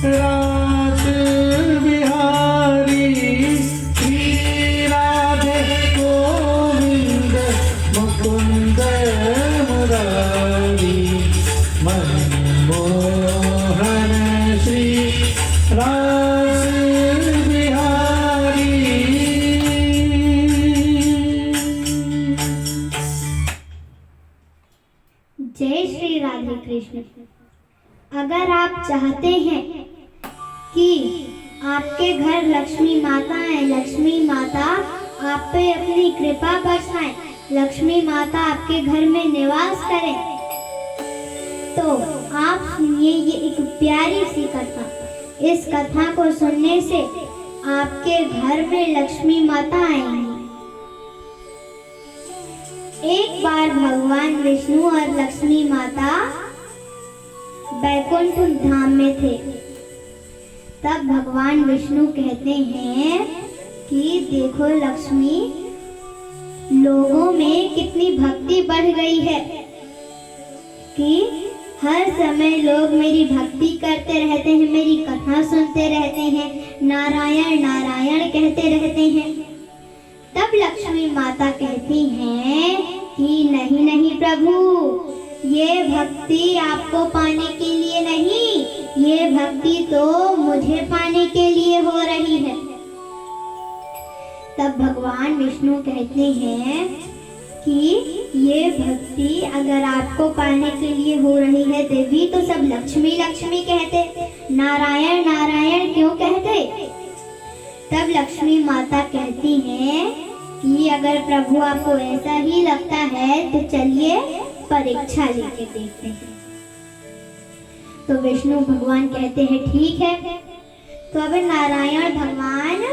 रास बिहारी श्री राधे गोविंद मुकुंद मुरारी मनमोहन श्री रास बिहारी। जय श्री राधे कृष्ण। अगर आप चाहते हैं कि आपके घर लक्ष्मी माता है, लक्ष्मी माता आप पे अपनी कृपा बरसाएं, लक्ष्मी माता आपके घर में निवास करें, तो आप सुनिए ये एक प्यारी सी कथा। इस कथा को सुनने से आपके घर में लक्ष्मी माता आएंगी। एक बार भगवान विष्णु और लक्ष्मी माता बैकुंठ धाम में थे। तब भगवान विष्णु कहते हैं कि देखो लक्ष्मी, लोगों में कितनी भक्ति बढ़ गई है कि हर समय लोग मेरी भक्ति करते रहते हैं, मेरी कथा सुनते रहते हैं, नारायण नारायण कहते रहते हैं। तब लक्ष्मी माता कहती हैं कि नहीं नहीं प्रभु, ये भक्ति आपको पाने के लिए नहीं, ये भक्ति तो मुझे पाने के लिए हो रही है। तब भगवान विष्णु कहते हैं कि ये भक्ति अगर आपको पाने के लिए हो रही है देवी, तो सब लक्ष्मी लक्ष्मी कहते, नारायण नारायण क्यों कहते? तब लक्ष्मी माता कहती हैं कि अगर प्रभु आपको ऐसा ही लगता है तो चलिए परीक्षा लेके देखते हैं। तो विष्णु भगवान कहते हैं ठीक है। तो अब नारायण भगवान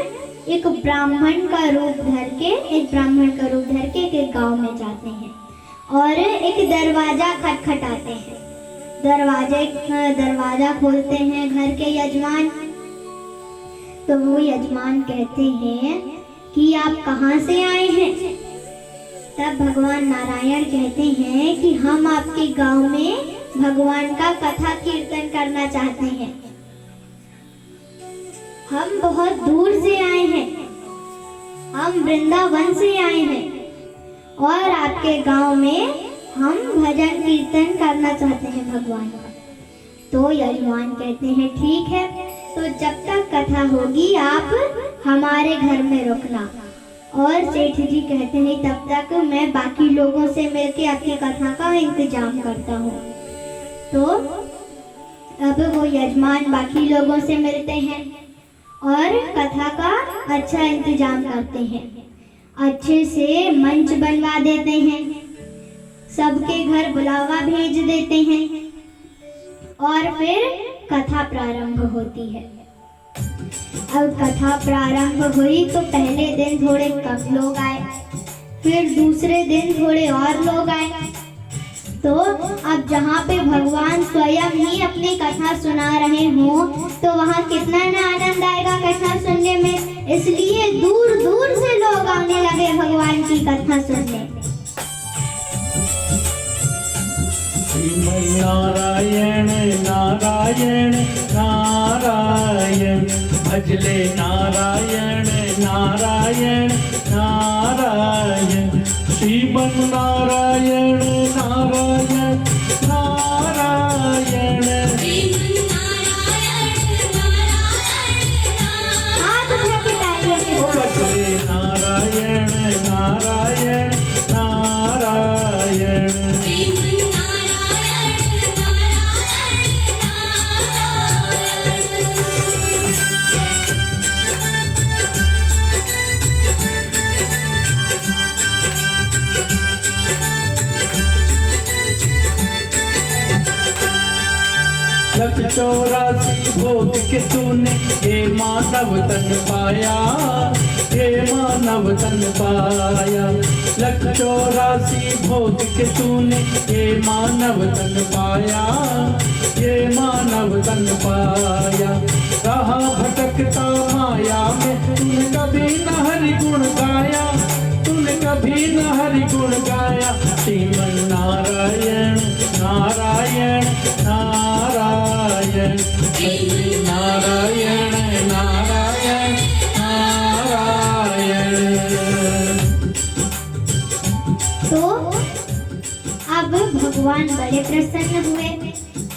एक ब्राह्मण का रूप धर के एक गांव में जाते हैं और एक दरवाजा खटखटाते हैं। दरवाजा खोलते हैं घर के यजमान। तो वो यजमान कहते हैं कि आप कहाँ से आए हैं? तब भगवान नारायण कहते हैं कि हम आपके गांव में भगवान का कथा कीर्तन करना चाहते हैं। हम बहुत दूर से आए हैं, हम वृंदावन से आए हैं और आपके गांव में हम भजन कीर्तन करना चाहते हैं भगवान का। तो यजमान कहते हैं ठीक है, तो जब तक कथा होगी आप हमारे घर में रुकना। और सेठ जी कहते हैं तब तक मैं बाकी लोगों से मिलकर आपकी कथा का इंतजाम करता हूँ। तो अब वो यजमान बाकी लोगों से मिलते हैं और कथा का अच्छा इंतजाम करते हैं, अच्छे से मंच बनवा देते हैं, सबके घर बुलावा भेज देते हैं और फिर कथा प्रारंभ होती है। अब कथा प्रारंभ हुई तो पहले दिन थोड़े कम लोग आए, फिर दूसरे दिन थोड़े और लोग आए। तो अब जहाँ पे भगवान स्वयं ही अपनी कथा सुना रहे हों तो वहाँ कितना ना आनंद आएगा कथा सुनने में। इसलिए दूर दूर से लोग आने लगे भगवान की कथा सुनने। नारायण नारायण नारायण भजले नारायण नारायण नारायण श्रीमन नारायण नारायण नारायण भजले नारायण नारायण नारायण। लख 84 भोग के तूने हे मानव तन पाया, हे मानव तन पाया। लख 84 भोग के तूने हे मानव तन पाया, हे मानव तन पाया। रहा भटकता माया में तूने कभी न हरि गुण गाया, तूने कभी न हरि गुण गाया। श्रीमन नारायण नारायण नारायण। नारायण हरि नारायण नारायण नारायण। तो अब भगवान बड़े प्रसन्न हुए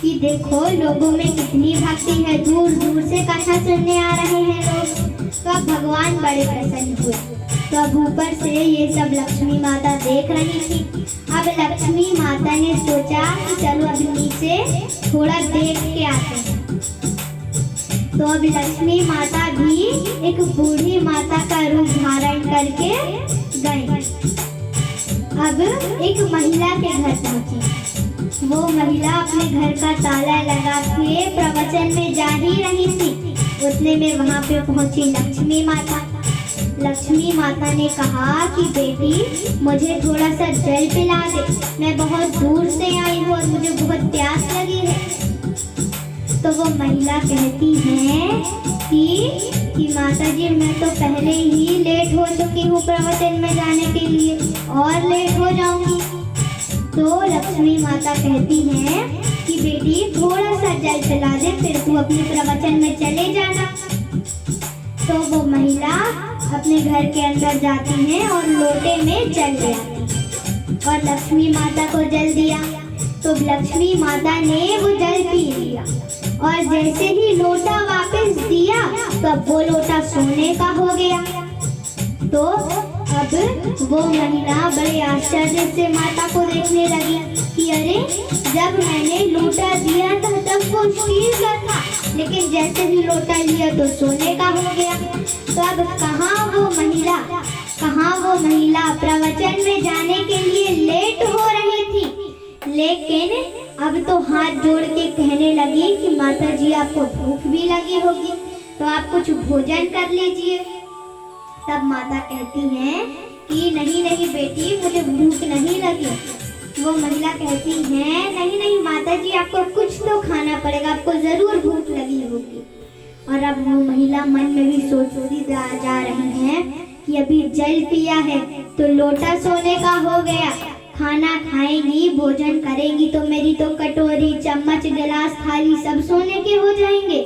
कि देखो लोगों में कितनी भक्ति है, दूर दूर से कथा सुनने आ रहे हैं लोग। तो अब भगवान बड़े प्रसन्न हुए। तो अब ऊपर से ये सब लक्ष्मी माता देख रही थी। अब लक्ष्मी माता ने सोचा कि चलो अब नीचे थोड़ा देख के आते हैं। तो अब लक्ष्मी माता भी एक बूढ़ी माता का रूप धारण करके गई। अब एक महिला के घर पहुंची। वो महिला अपने घर का ताला लगा के प्रवचन में जा ही रही थी। उतने में वहां पे पहुंची लक्ष्मी माता। लक्ष्मी माता ने कहा कि बेटी मुझे थोड़ा सा जल पिला दे, मैं बहुत दूर से आई हूँ और मुझे बहुत प्यास लगी है। तो वो महिला कहती है कि माता जी मैं तो पहले ही लेट हो चुकी हूँ प्रवचन में जाने के लिए और लेट हो जाऊंगी। तो लक्ष्मी माता कहती है कि बेटी थोड़ा सा जल पिला दे, फिर तू अपने प्रवचन में चले जाना। तो वो महिला अपने घर के अंदर जाती है और लोटे में जल ले आती है और लक्ष्मी माता को जल दिया। तो लक्ष्मी माता ने वो जल पी लिया और जैसे ही लोटा वापस दिया तो अब वो लोटा सोने का हो गया। तो अब वो महिला बड़े आश्चर्य से माता को देखने लगी कि अरे जब मैंने लोटा दिया था तब वो स्टील का था, लेकिन जैसे ही लोटा लिया तो सोने का हो गया। तो अब कहाँ वो महिला प्रवचन में जाने के लिए लेट हो रही थी, लेकिन अब तो हाथ जोड़ के कहने लगी कि माता जी आपको भूख भी लगी होगी तो आप कुछ भोजन कर लीजिए। तब माता कहती है कि नहीं नहीं बेटी मुझे भूख नहीं लगी। वो महिला कहती है नहीं नहीं माता जी आपको कुछ तो खाना पड़ेगा, आपको जरूर भूख लगी होगी। और अब वो महिला मन में भी सोचती जा रही है कि अभी जल पिया है तो लोटा सोने का हो गया, खाना खाएंगी भोजन करेंगी तो मेरी तो कटोरी चम्मच गिलास थाली सब सोने के हो जाएंगे।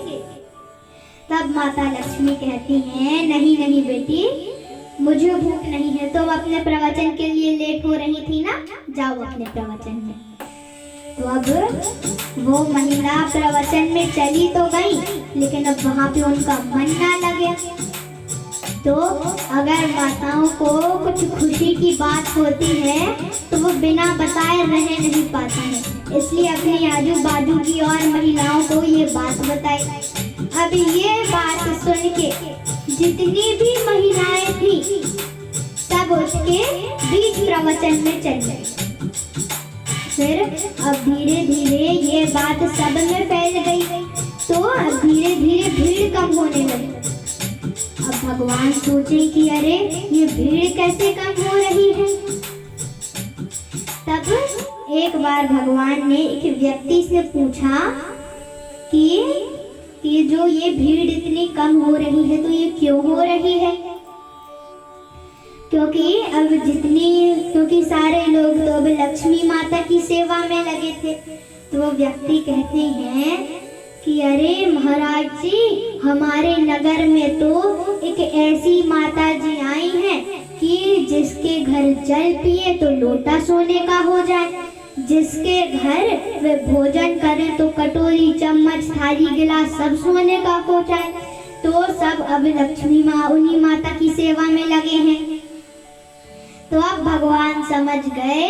तब माता लक्ष्मी कहती है नहीं नहीं बेटी मुझे भूख नहीं है, तुम अपने प्रवचन के लिए लेट हो रही थी ना, जाओ अपने प्रवचन में। तो अब वो महिला प्रवचन में चली तो गई, लेकिन अब वहाँ पे उनका मन ना लगे। तो अगर माताओं को कुछ खुशी की बात होती है तो वो बिना बताए रह नहीं पाती है, इसलिए अपने आजू बाजू की और महिलाओं को ये बात बताई। अब ये बात सुन के जितनी भी महिलाएं थी सब उसके बीच प्रवचन में चल गई। फिर अब धीरे धीरे ये बात सब में फैल गई, तो अब धीरे धीरे भीड़ कम होने लगी। अब भगवान सोचे कि अरे ये भीड़ कैसे कम हो रही है। तब एक बार भगवान ने एक व्यक्ति से पूछा कि जो ये भीड़ इतनी कम हो रही है तो ये क्यों हो रही है। क्योंकि सारे लोग तो अब लक्ष्मी माता की सेवा में लगे थे। तो वो व्यक्ति कहते हैं कि अरे महाराज जी हमारे नगर में तो एक ऐसी माता जी आई हैं कि जिसके घर जल पिए तो लोटा सोने का हो जाए, जिसके घर वे भोजन करें तो कटोरी चम्मच थाली गिलास सब सोने का हो जाए। तो सब अब लक्ष्मी माँ उन्हीं माता की सेवा में लगे हैं। तो अब भगवान समझ गए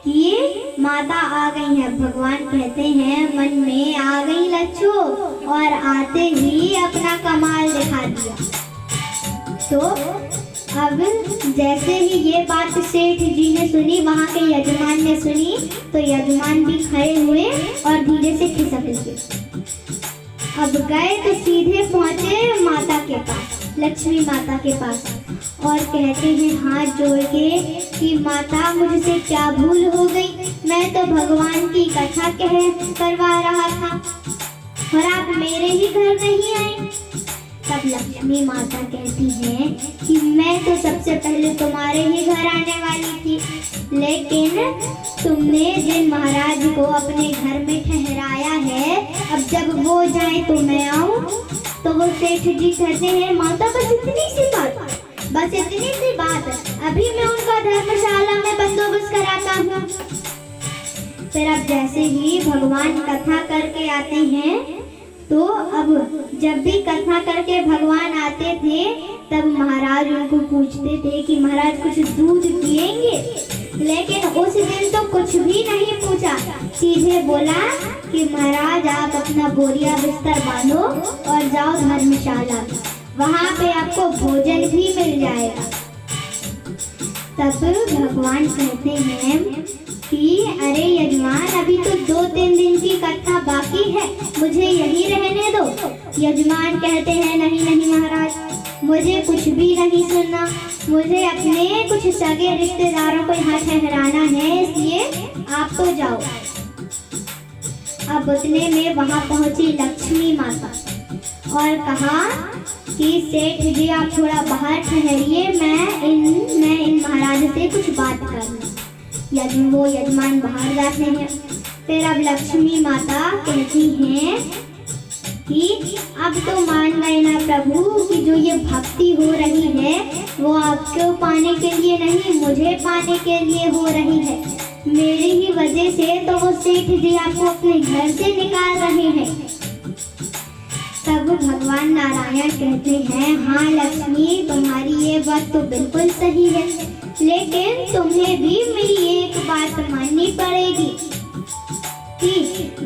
कि माता आ गई है। भगवान कहते हैं मन में आ गई लच्छो, और आते ही अपना कमाल दिखा दिया। तो अब जैसे ही ये बात सेठ जी ने सुनी, वहाँ के यजमान ने सुनी, तो यजमान भी खड़े हुए और धीरे से खिसक गए। अब गए तो सीधे पहुँचे माता के पास, लक्ष्मी माता के पास, और कहते हैं हाथ जोड़ के कि माता मुझसे क्या भूल हो गई, मैं तो भगवान की कथा करवा रहा था और आप मेरे ही घर नहीं आए। तब लक्ष्मी माता कहती है कि मैं तो सबसे पहले तुम्हारे ही घर आने वाली थी, लेकिन तुमने जिन महाराज को अपने घर में ठहराया है, अब जब वो जाए तो मैं आऊं। तो वो सेठ जी कहते हैं माता बस इतनी सी बात, अभी मैं उनका धर्मशाला में बंदोबस्त कराता हूँ। फिर अब जैसे ही भगवान कथा करके आते हैं, तो अब जब भी कथा करके भगवान आते थे तब महाराज उनको पूछते थे कि महाराज कुछ दूध पिएंगे, लेकिन उस दिन तो कुछ भी नहीं पूछा, सीधे बोला कि महाराज आप अपना बोरिया बिस्तर बांधो और जाओ धर्मशाला, वहाँ पे आपको भोजन भी मिल जाएगा। तब भगवान कहते हैं कि अरे यजमान, अभी तो 2-3 दिन की कथा बाकी है, मुझे यही रहने दो। यजमान कहते हैं नहीं महाराज, मुझे कुछ भी नहीं सुनना, मुझे अपने कुछ सगे रिश्तेदारों को यहाँ ठहराना है, इसलिए आप तो जाओ। अब उतने में वहाँ पहुंची लक्ष्मी माता और कहा कि सेठ जी आप थोड़ा बाहर ठहरिए, मैं इन महाराज से कुछ बात करनी। वो यजमान बाहर जाते हैं। फिर अब लक्ष्मी माता कहती हैं कि अब तो मान गए ना प्रभु कि जो ये भक्ति हो रही है वो आपको पाने के लिए नहीं, मुझे पाने के लिए हो रही है। मेरी ही वजह से तो वो सेठ जी आपको अपने घर से निकाल रहे हैं। तब भगवान नारायण कहते हैं हाँ लक्ष्मी, तुम्हारी ये बात तो बिल्कुल सही है, लेकिन तुम्हें भी मेरी एक बात माननी पड़ेगी कि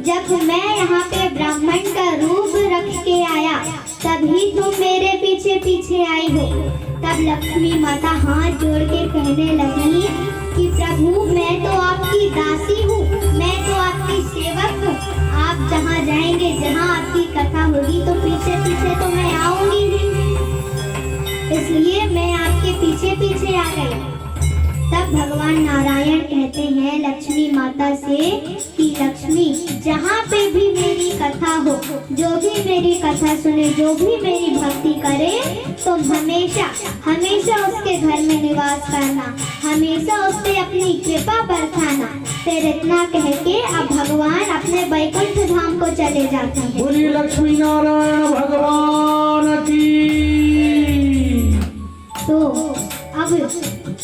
जब मैं यहाँ पे ब्राह्मण का रूप रख के आया तभी तुम मेरे पीछे पीछे आई हो। तब लक्ष्मी माता हाथ जोड़ के कहने लगी कि प्रभु मैं तो आपकी दासी हूँ, मैं तो आपकी सेवक हूँ, आप जहाँ जाएंगे, जहाँ आपकी कथा होगी तो पीछे पीछे तो मैं आऊंगी ही, इसलिए मैं आपके पीछे पीछे आ गई। तब भगवान नारायण कहते हैं लक्ष्मी माता से कि लक्ष्मी, जहाँ पे भी मेरी कथा हो, जो भी मेरी कथा सुने, जो भी मेरी भक्ति करे, तुम हमेशा हमेशा उसके घर में निवास करना, हमेशा उस पे अपनी कृपा बरसाना। फिर इतना कह के अब भगवान अपने वैकुंठ धाम को चले जाते हैं। बोली लक्ष्मी नारायण भगवान की। तो अब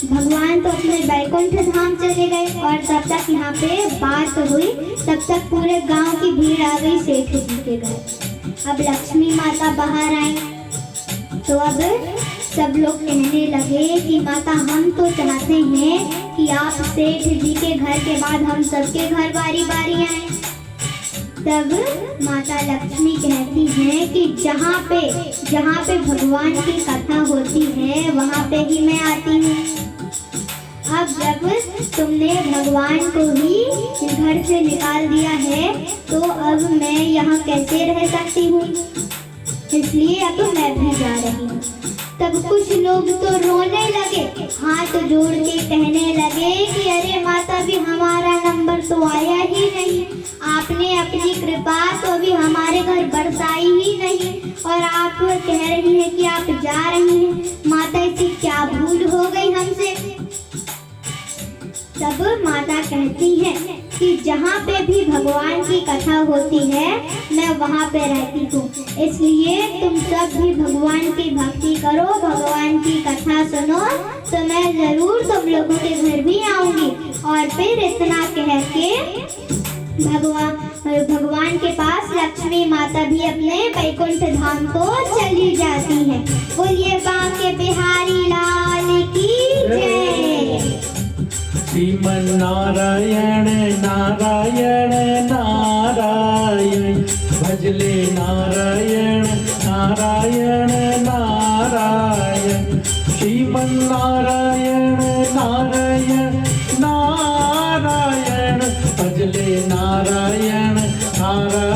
भगवान तो अपने वैकुंठ धाम चले गए और जब तक यहाँ पे बात हुई तब तक पूरे गांव की भीड़ आ गई सेठ जी के घर। अब लक्ष्मी माता बाहर आई तो अब सब लोग कहने लगे कि माता हम तो चाहते हैं कि आप सेठ जी के घर के बाद हम सबके घर बारी बारी आए। तब माता लक्ष्मी कहती हैं कि जहाँ पे भगवान की कथा होती है वहाँ पे ही मैं आती हूँ। अब जब तुमने भगवान को ही घर से निकाल दिया है तो अब मैं यहाँ कैसे रह सकती हूँ, इसलिए अब मैं भी जा रही हूँ। तब कुछ लोग तो रोने लगे, हाथ जोड़ के कहने लगे कि अरे माता भी हमारा नंबर तो आया ही नहीं, आपने अपनी कृपा तो अभी हमारे घर बरसाई ही नहीं और आप कह रही हैं कि आप जा रही हैं, माता ऐसी क्या भूल हो गई हमसे। तब माता कहती है कि जहाँ पे भी भगवान की कथा होती है मैं वहाँ पे रहती हूँ, इसलिए तुम सब भी भगवान की भक्ति करो, भगवान की कथा सुनो, तो मैं जरूर तुम लोगों के घर भी आऊंगी। और फिर इतना कह के भगवान के पास लक्ष्मी माता भी अपने वैकुंठ धाम को चली जाती है। बोलिए बांके बिहारी लाल की जय। श्रीमन नारायण नारायण नारायण, भजले नारायण नारायण नारायण, श्रीमन नारायण नारायण नारायण, भजले नारायण नारायण।